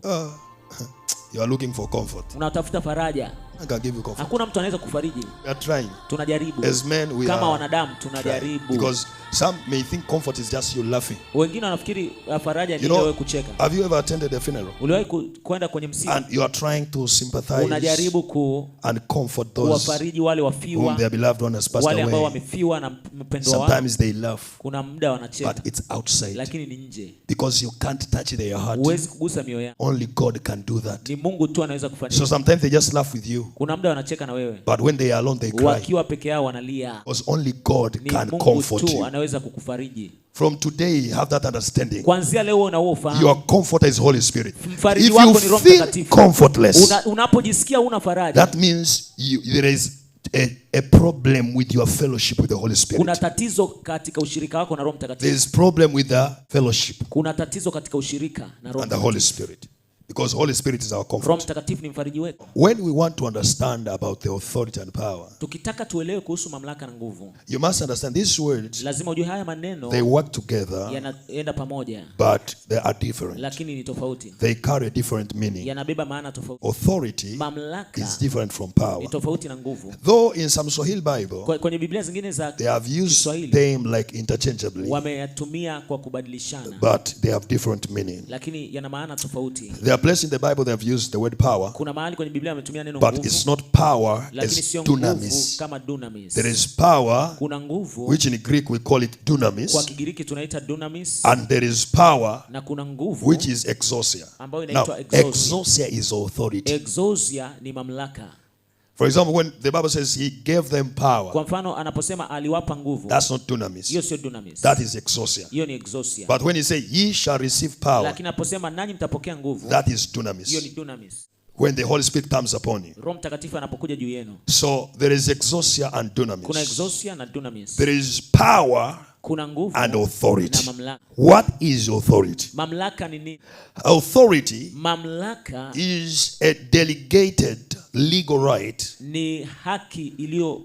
You are looking for comfort. Unatafuta faraja. I can give you comfort. Hakuna mtu anaweza kufariji. We are trying. Tunajaribu. As men, we kama are wanadamu tunajaribu. Because some may think comfort is just you laughing. Wengine wanafikiri faraja ni wewe kucheka. Have you ever attended a funeral? Uliwahi kwenda kwenye msiba? And you are trying to sympathize. Unajaribu and comfort those kuwafariji wale wafiwa, whom their beloved one has passed away. Wale ambao wamefiwa na mpendwa wao. Sometimes they laugh. Kuna muda wanacheka. But it's outside. Lakini ni nje. Because you can't touch their heart. Huwezi kugusa mioyo yao. Only God can do that. Ni Mungu tu anaweza kufanya. So sometimes they just laugh with you. Kuna muda wanacheka na wewe. But when they are alone they cry. Wakiwa peke yao wanalia. Because only God can Mungu comfort tu you. anaweza kukufariji. From today, have that understanding. Kuanzia leo unaofahamu. Your comforter is Holy Spirit. Mfariji wako ni Roho Mtakatifu. Comfortless. Unapojisikia una faraja. That means there is a problem with your fellowship with the Holy Spirit. Kuna tatizo katika ushirika wako na Roho Mtakatifu. There is problem with the fellowship. Kuna tatizo katika ushirika na Roho and the Holy Spirit. Because Holy Spirit is our comfort. Roho Mtakatifu ni mfariji wetu. When we want to understand about the authority and power, tukitaka tuelewe kuhusu mamlaka na nguvu, you must understand these words. Lazima ujue haya maneno, they work together, yanaenda pamoja, but they are different. Lakini ni tofauti. They carry a different meaning. Yanabeba maana tofauti. Authority mamlaka is different from power. Ni tofauti na nguvu. Though in some Swahili Bible, kwenye Biblia zingine za they have used them like interchangeably. Wameyatumia kwa kubadilishana. But they have different meaning. Lakini yana maana tofauti. There are places in the Bible they have used the word power. Kuna mahali kwenye Biblia wametumia neno nguvu. But it's not power as dunamis. Kama dunamis. There is power, kuna nguvu, which in Greek we call it dunamis. Kwa Kigiriki tunaita dunamis. And there is power, na kuna nguvu, which is exousia. Ambayo inaitwa exousia is authority. Exousia ni mamlaka. For example, when the Bible says he gave them power, kwa mfano anaposema aliwapa nguvu, that's not dunamis. Hiyo sio dunamis. That is exousia. Hiyo ni exousia. But when he say ye shall receive power, lakini anaposema nanyi mtapokea nguvu, that is dunamis. Hiyo ni dunamis. When the Holy Spirit comes upon you. Roho Mtakatifu anapokuja juu yenu. So there is exousia and dunamis. Kuna exousia na dunamis. There is power, kuna nguvu, and authority. Na mamlaka. What is authority? Mamlaka ni nini? Authority, mamlaka, is a delegated legal right. Ni haki iliyo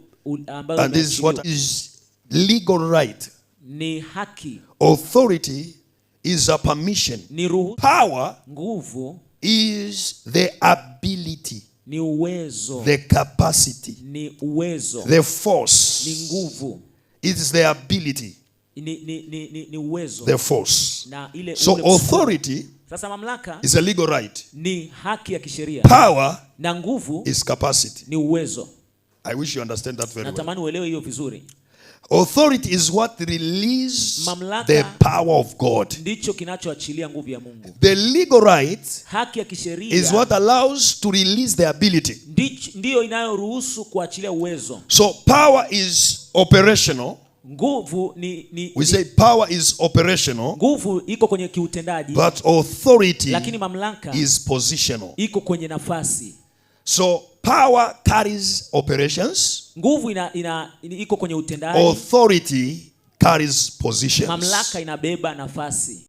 ambayo, and this is what is legal right. Ni haki. Authority is a permission. Ni ruhusa. Power, nguvu, is the ability. Ni uwezo. The capacity. Ni uwezo. The force. Ni nguvu. It is the ability. Ni uwezo. The force. Na ile so authority, sasa mamlaka, is a legal right. Ni haki ya kisheria. Power, na nguvu, is capacity. Ni uwezo. I wish you understand that very well. Natamani uelewe hiyo vizuri. Authority is what releases mamlaka, the power of God. Ndicho kinachoachilia nguvu ya Mungu. The legal right, haki ya kisheria, is what allows to release the ability. Ndiyo inayoruhusu kuachilia uwezo. So power is operational. Nguvu we say power is operational. Nguvu iko kwenye kiutendaji. But authority, lakini mamlaka, is positional. Iko kwenye nafasi. So power carries operations. Nguvu iko kwenye utendaji. Authority carries positions. Mamlaka inabeba nafasi.